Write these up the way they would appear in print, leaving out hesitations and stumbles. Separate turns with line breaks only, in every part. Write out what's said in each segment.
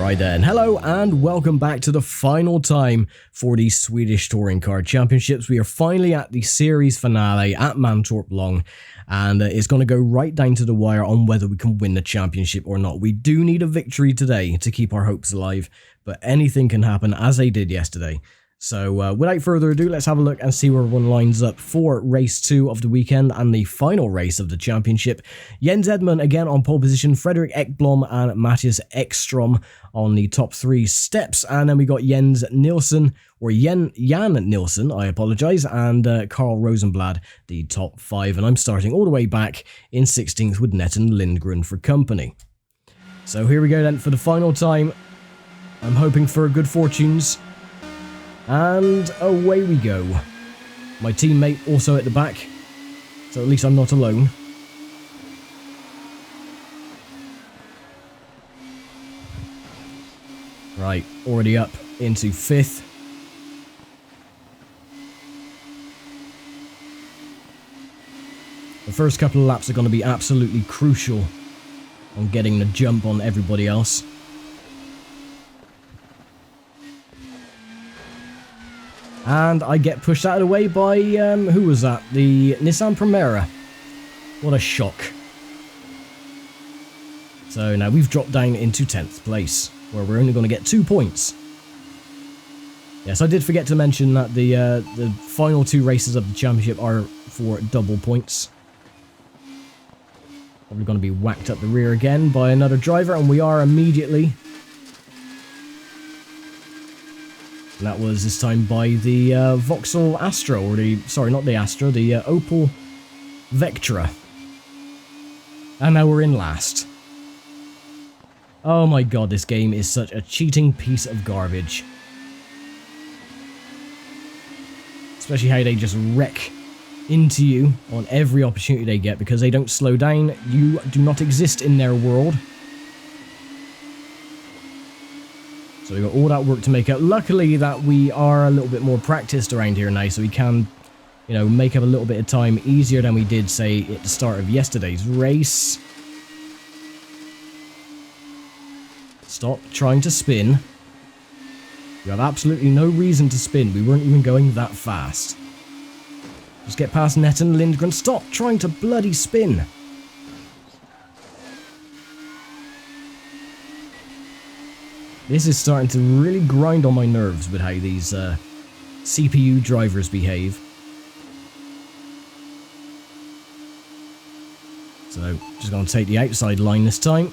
Alright then, hello and welcome back to the final time for the Swedish Touring Car Championships. We are finally at the series finale at Mantorp Long, and it's going to go right down to the wire on whether we can win the championship or not. We do need a victory today to keep our hopes alive, but anything can happen as they did yesterday. So without further ado, let's have a look and see where everyone lines up for race 2 of the weekend and the final race of the championship. Jens Edman again on pole position, Fredrik Ekblom and Matthias Ekstrom on the top 3 steps, and then we got Jens Nilsson, or Jan Nilsson, I apologise, and Carl Rosenblad, the top 5, and I'm starting all the way back in 16th with Netten Lindgren for company. So here we go then for the final time. I'm hoping for good fortunes. And away we go. My teammate also at the back, so at least I'm not alone. Right, already up into 5th. The first couple of laps are going to be absolutely crucial on getting the jump on everybody else. And I get pushed out of the way by, who was that? The Nissan Primera. What a shock. So now we've dropped down into 10th place, where we're only going to get 2 points. Yes, I did forget to mention that the final 2 races of the championship are for double points. Probably going to be whacked up the rear again by another driver, and we are immediately. And that was this time by the Vauxhall Astra, or the, sorry, not the Astra, the Opel Vectra. And now we're in last. Oh my god, this game is such a cheating piece of garbage. Especially how they just wreck into you on every opportunity they get because they don't slow down. You do not exist in their world. So we've got all that work to make up. Luckily that we are a little bit more practiced around here now, so we can, you know, make up a little bit of time easier than we did, say, at the start of yesterday's race. Stop trying to spin. You have absolutely no reason to spin. We weren't even going that fast. Just get past Netten Lindgren. Stop trying to bloody spin. This is starting to really grind on my nerves with how these CPU drivers behave. So, just going to take the outside line this time.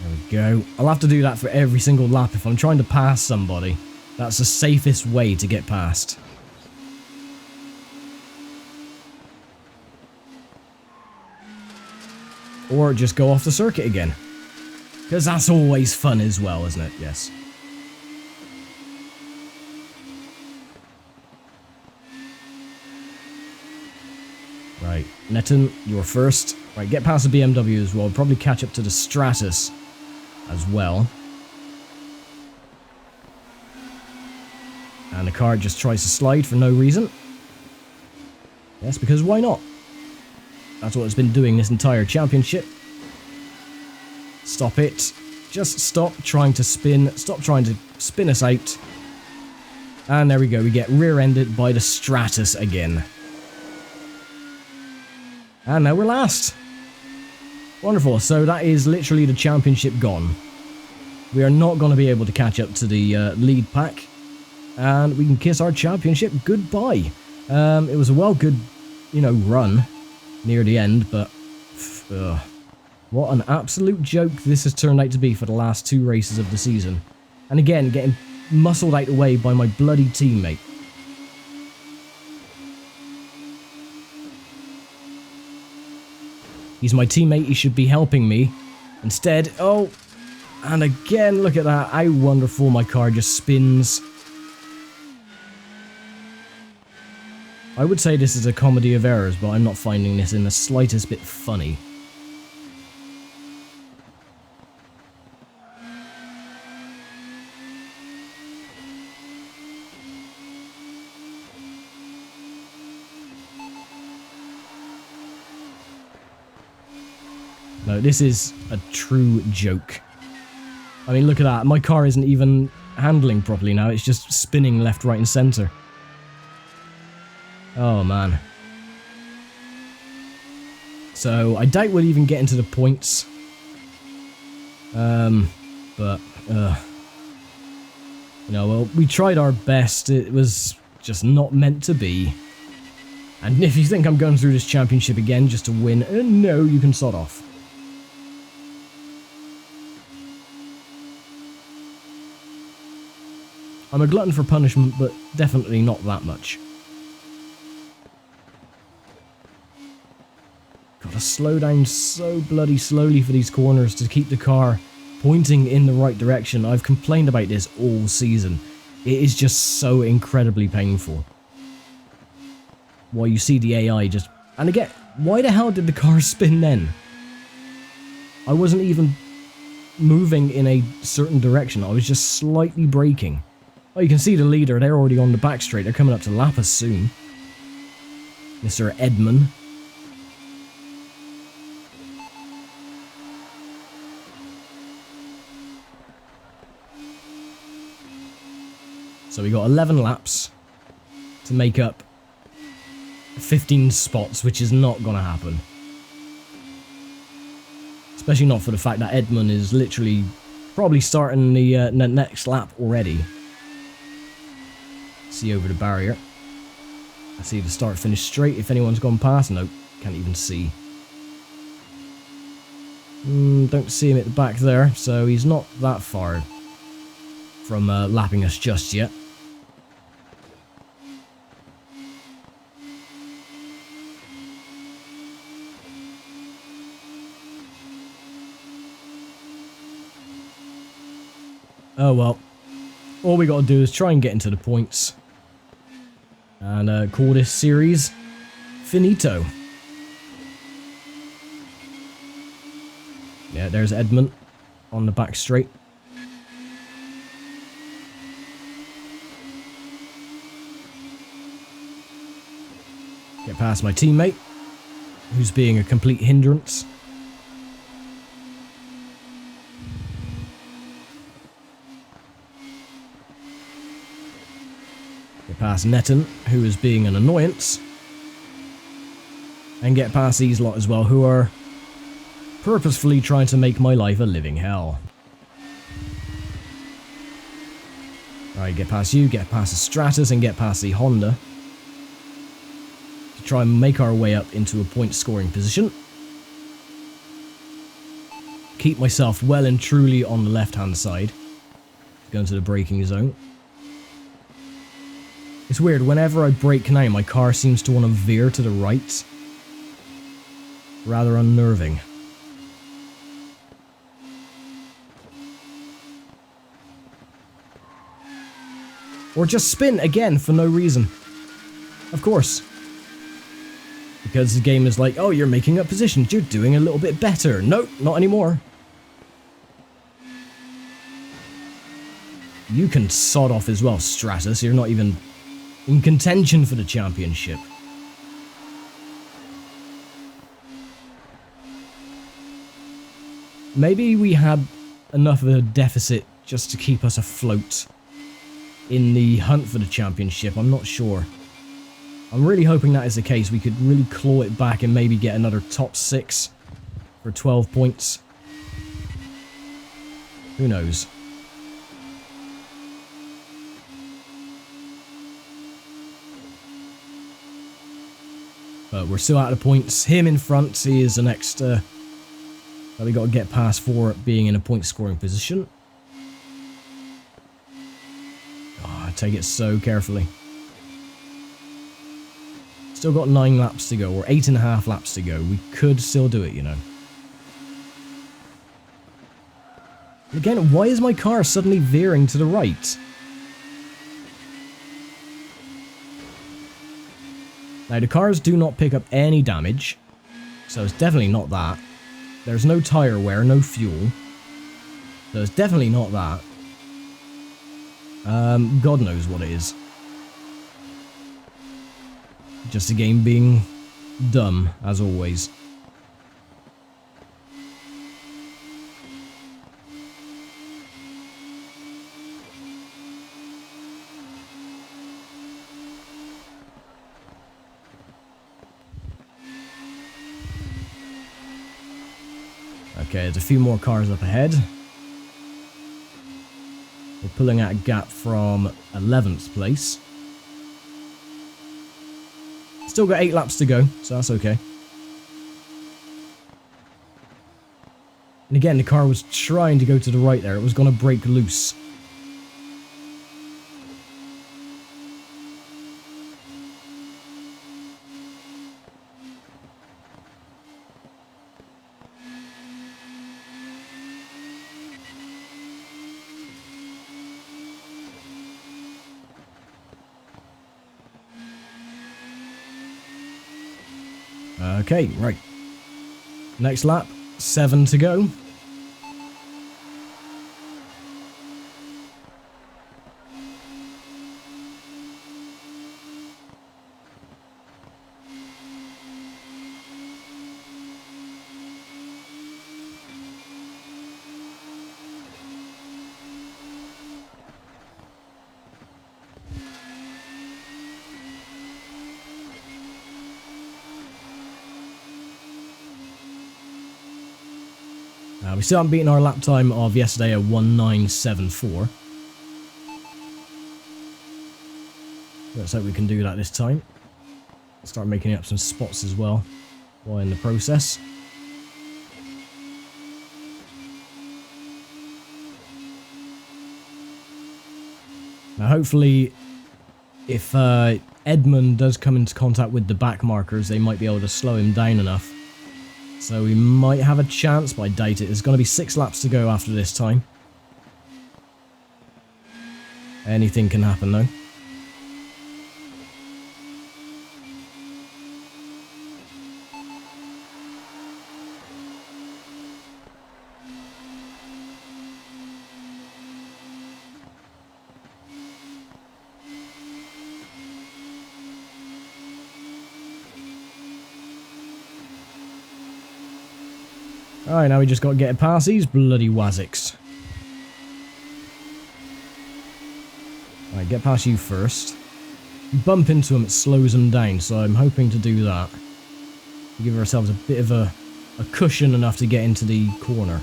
There we go. I'll have to do that for every single lap if I'm trying to pass somebody. That's the safest way to get past. Or just go off the circuit again. Because that's always fun as well, isn't it? Yes. Right, Netten, you're first. Right, get past the BMW as well. Probably catch up to the Stratus as well. And the car just tries to slide for no reason. Yes, because why not? That's what it's been doing this entire championship. Stop it. Just stop trying to spin. Stop trying to spin us out. And there we go. We get rear-ended by the Stratus again. And now we're last. Wonderful. So that is literally the championship gone. We are not going to be able to catch up to the lead pack. And we can kiss our championship goodbye. It was a good, you know, run near the end, but what an absolute joke this has turned out to be for the last 2 races of the season. And again, getting muscled out the way by my bloody teammate. He's my teammate, he should be helping me. Instead, oh, and again, look at that, how wonderful my car just spins. I would say this is a comedy of errors, but I'm not finding this in the slightest bit funny. No, this is a true joke. I mean, look at that. My car isn't even handling properly now. It's just spinning left, right, and center. Oh, man. So, I doubt we'll even get into the points. But, you know, well, we tried our best. It was just not meant to be. And if you think I'm going through this championship again just to win, no, you can sod off. I'm a glutton for punishment, but definitely not that much. Gotta slow down so bloody slowly for these corners to keep the car pointing in the right direction. I've complained about this all season. It is just so incredibly painful. Well, you see the AI just... And again, why the hell did the car spin then? I wasn't even moving in a certain direction. I was just slightly braking. Oh, you can see the leader. They're already on the back straight. They're coming up to lap us soon. Mr. Edmund. So we got 11 laps to make up 15 spots, which is not going to happen. Especially not for the fact that Edmund is literally probably starting the next lap already. See over the barrier. I see the start finish straight. If anyone's gone past, nope, can't even see. Don't see him at the back there, so he's not that far from lapping us just yet. Oh well, all we gotta do is try and get into the points. And call this series finito. Yeah, there's Edmund on the back straight. Get past my teammate, who's being a complete hindrance. Get past Netton, who is being an annoyance. And get past these lot as well, who are purposefully trying to make my life a living hell. Alright, get past you, get past the Stratus, and get past the Honda. To try and make our way up into a point scoring position. Keep myself well and truly on the left hand side. Go into the braking zone. It's weird, whenever I brake now, my car seems to want to veer to the right. Rather unnerving. Or just spin again for no reason. Of course. Because the game is like, oh, you're making up positions, you're doing a little bit better. Nope, not anymore. You can sod off as well, Stratus. You're not even in contention for the championship. Maybe we had enough of a deficit just to keep us afloat in the hunt for the championship. I'm not sure. I'm really hoping that is the case. We could really claw it back and maybe get another top 6 for 12 points. Who knows? But we're still out of points. Him in front, he is the next that we got to get past for being in a point scoring position. Oh, I take it so carefully. Still got 9 laps to go, or 8.5 laps to go. We could still do it, you know. Again, why is my car suddenly veering to the right? Now, the cars do not pick up any damage, so it's definitely not that. There's no tyre wear, no fuel, so it's definitely not that. God knows what it is. Just a game being dumb, as always. Okay, there's a few more cars up ahead. We're pulling out a gap from 11th place. Still got 8 laps to go, so that's okay. And again, the car was trying to go to the right there. It was going to break loose. Okay, right. Next lap, 7 to go. We still haven't beaten our lap time of yesterday at 1974. Let's hope we can do that this time. Start making up some spots as well while in the process. Now hopefully if Edmund does come into contact with the back markers, they might be able to slow him down enough. So we might have a chance, but I doubt it. There's going to be 6 laps to go after this time. Anything can happen though. Alright, now we just got to get past these bloody Waziks. Alright, get past you first. Bump into them, it slows them down, so I'm hoping to do that. Give ourselves a bit of a cushion enough to get into the corner.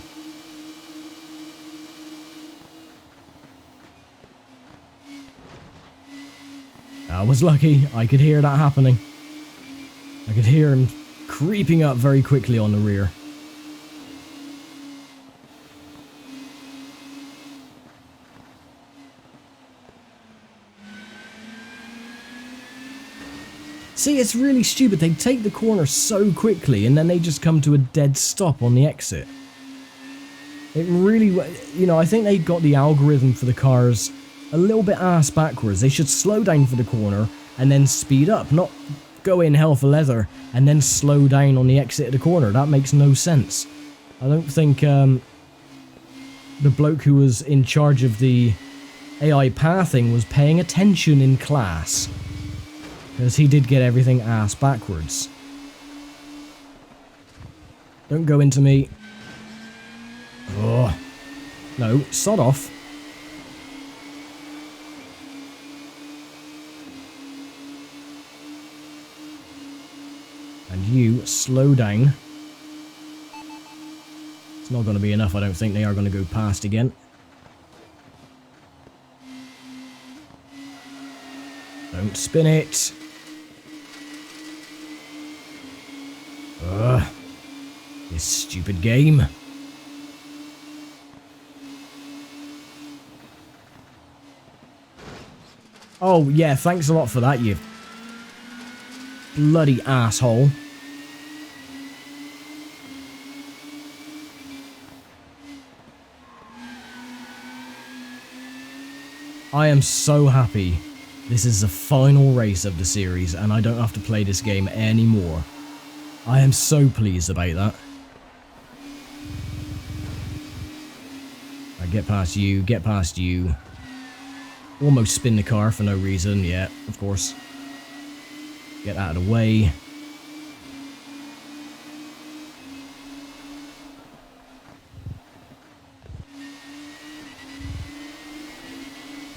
I was lucky, I could hear that happening. I could hear him creeping up very quickly on the rear. See, it's really stupid. They take the corner so quickly and then they just come to a dead stop on the exit. It really, you know, I think they got the algorithm for the cars a little bit ass backwards. They should slow down for the corner and then speed up, not go in hell for leather and then slow down on the exit of the corner. That makes no sense. I don't think the bloke who was in charge of the AI pathing was paying attention in class. Because he did get everything ass backwards. Don't go into me. Oh. No, sod off. And you, slow down. It's not going to be enough, I don't think. They are going to go past again. Don't spin it. Ugh. This stupid game. Oh, yeah, thanks a lot for that, you bloody asshole. I am so happy this is the final race of the series and I don't have to play this game anymore. I am so pleased about that. I get past you, get past you. Almost spin the car for no reason, yeah, of course. Get out of the way.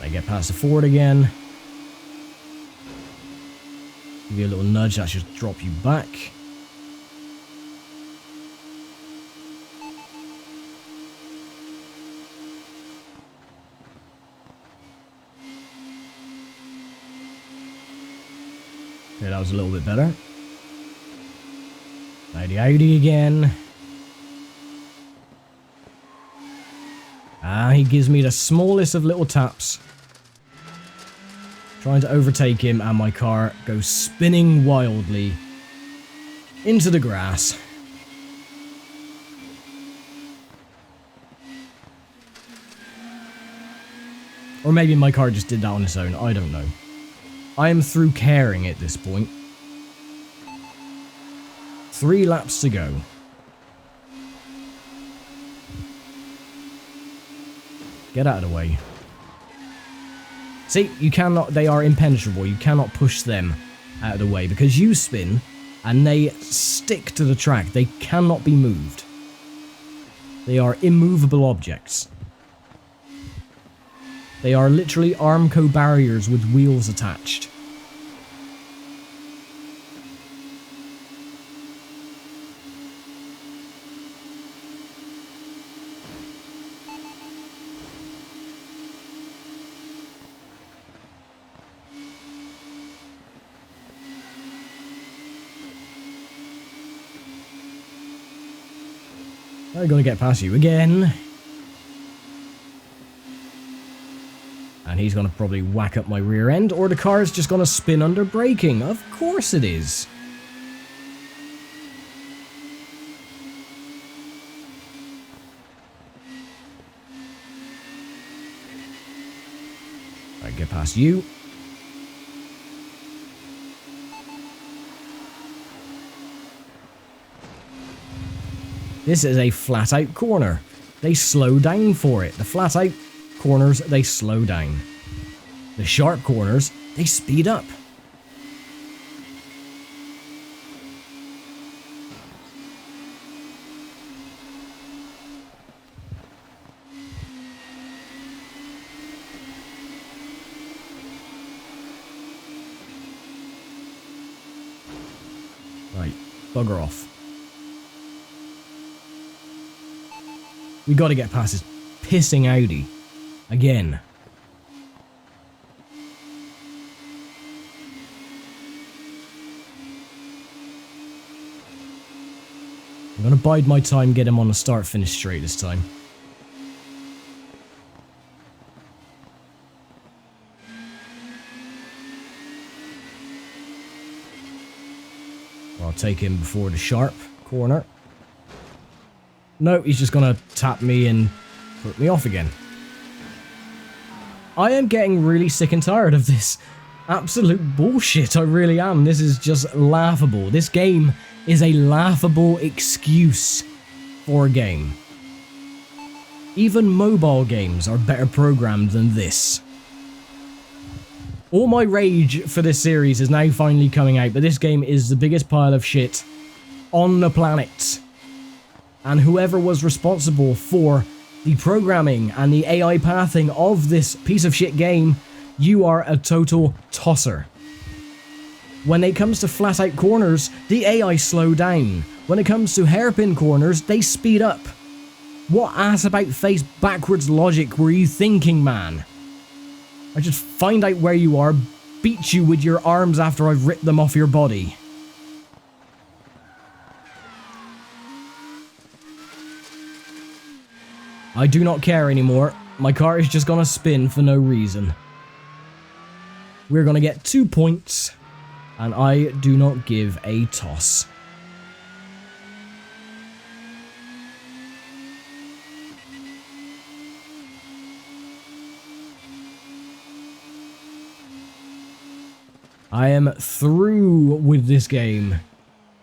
I get past the Ford again. Give you a little nudge, that should drop you back. Okay, that was a little bit better. Howdy howdy again. He gives me the smallest of little taps. Trying to overtake him, and my car goes spinning wildly into the grass. Or maybe my car just did that on its own, I don't know. I am through caring at this point. 3 laps to go. Get out of the way. See, you cannot, they are impenetrable. You cannot push them out of the way because you spin and they stick to the track. They cannot be moved. They are immovable objects. They are literally Armco barriers with wheels attached. I'm gonna get past you again. And he's gonna probably whack up my rear end, or the car is just gonna spin under braking. Of course it is. I get past you. This is a flat-out corner. They slow down for it. The flat-out corners, they slow down. The sharp corners, they speed up. Right, bugger off. We gotta get past this pissing Audi. Again. I'm gonna bide my time, get him on the start-finish straight this time. I'll take him before the sharp corner. No, he's just gonna tap me and put me off again. I am getting really sick and tired of this absolute bullshit, I really am. This is just laughable. This game is a laughable excuse for a game. Even mobile games are better programmed than this. All my rage for this series is now finally coming out, but this game is the biggest pile of shit on the planet. And whoever was responsible for the programming and the AI pathing of this piece of shit game, you are a total tosser. When it comes to flat out corners, the AI slow down. When it comes to hairpin corners, they speed up. What ass about face backwards logic were you thinking, man? I just find out where you are, beat you with your arms after I've ripped them off your body. I do not care anymore. My car is just gonna spin for no reason. We're gonna get 2 points, and I do not give a toss. I am through with this game,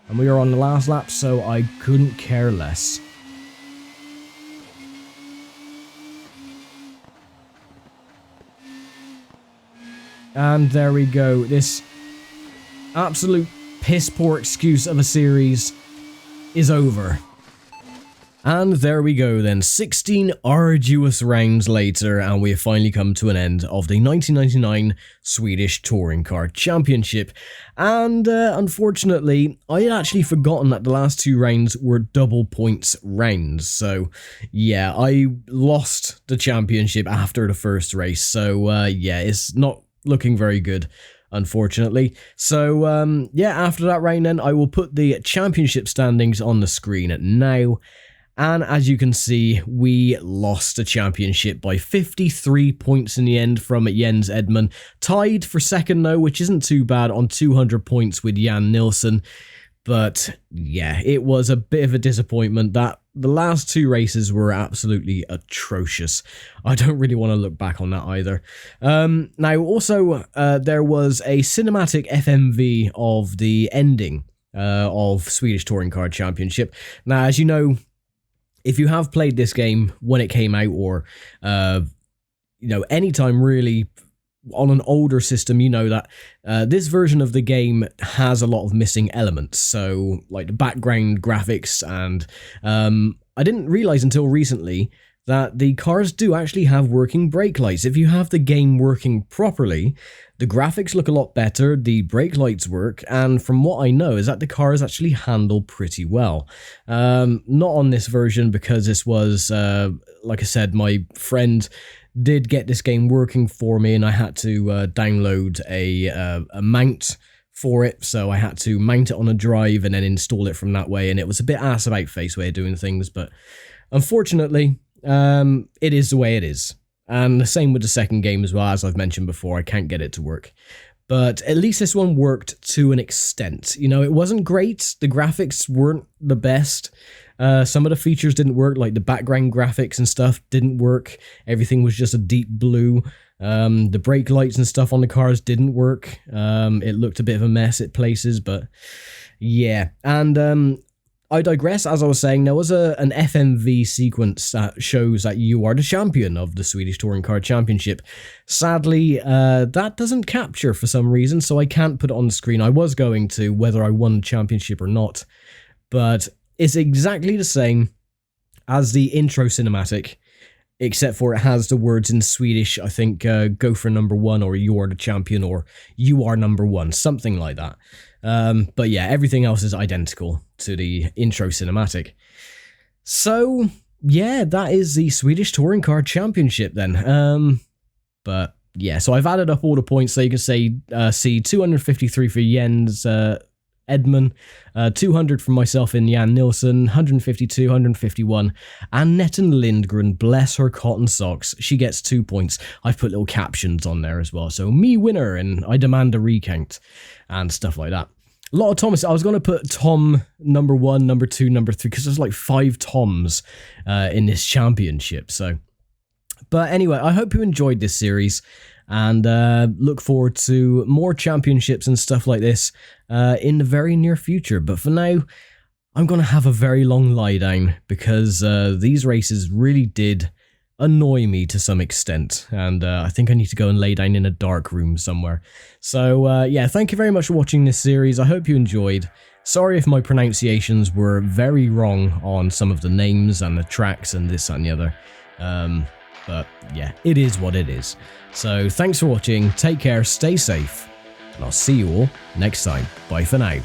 and we are on the last lap, so I couldn't care less. And there we go. This absolute piss poor excuse of a series is over. And there we go then, 16 arduous rounds later, and we have finally come to an end of the 1999 Swedish Touring Car Championship. And unfortunately, I had actually forgotten that the last 2 rounds were double points rounds. So yeah, I lost the championship after the first race. So yeah, it's not looking very good. unfortunately. So, yeah, after that round then, I will put the championship standings on the screen now. And as you can see, we lost the championship by 53 points in the end from Jens Edman. Tied for second though, which isn't too bad, on 200 points with Jan Nilsson. But yeah, it was a bit of a disappointment. That the last two races were absolutely atrocious. I don't really want to look back on that either. Now, also, there was a cinematic FMV of the ending of Swedish Touring Car Championship. Now, as you know, if you have played this game when it came out, or anytime really on an older system, you know that this version of the game has a lot of missing elements. So, like the background graphics, and I didn't realize until recently that the cars do actually have working brake lights. If you have the game working properly, the graphics look a lot better, the brake lights work, and from what I know is that the cars actually handle pretty well. Not on this version, because this was, like I said, my friend did get this game working for me, and I had to download a mount for it, so I had to mount it on a drive and then install it from that way, and it was a bit ass-about-face way of doing things, but unfortunately, it is the way it is. And the same with the second game as well, as I've mentioned before, I can't get it to work. But at least this one worked to an extent. You know, it wasn't great, the graphics weren't the best, some of the features didn't work, like the background graphics and stuff didn't work. Everything was just a deep blue. The brake lights and stuff on the cars didn't work. It looked a bit of a mess at places, but yeah. And I digress. As I was saying, there was an FMV sequence that shows that you are the champion of the Swedish Touring Car Championship. Sadly, that doesn't capture for some reason, so I can't put it on the screen. I was going to, whether I won the championship or not, but it's exactly the same as the intro cinematic, except for it has the words in Swedish, I think, go for number one, or you are the champion, or you are number one, something like that. But yeah, everything else is identical to the intro cinematic. So yeah, that is the Swedish Touring Car Championship then. But yeah, so I've added up all the points, so you can see 253 for Jens Edman, 200 from myself in Jan Nilsson, 152, 151, and Netten Lindgren, bless her cotton socks, she gets 2 points. I've put little captions on there as well, so me winner, and I demand a recount, and stuff like that. A lot of Thomas. I was going to put Tom number 1, number 2, number 3, because there's like 5 Toms in this championship, so. But anyway, I hope you enjoyed this series, and look forward to more championships and stuff like this in the very near future. But for now, I'm going to have a very long lie down, because these races really did annoy me to some extent, and I think I need to go and lay down in a dark room somewhere. So yeah, thank you very much for watching this series. I hope you enjoyed. Sorry if my pronunciations were very wrong on some of the names and the tracks and this and the other. But yeah, it is what it is. So thanks for watching, take care, stay safe, and I'll see you all next time. Bye for now.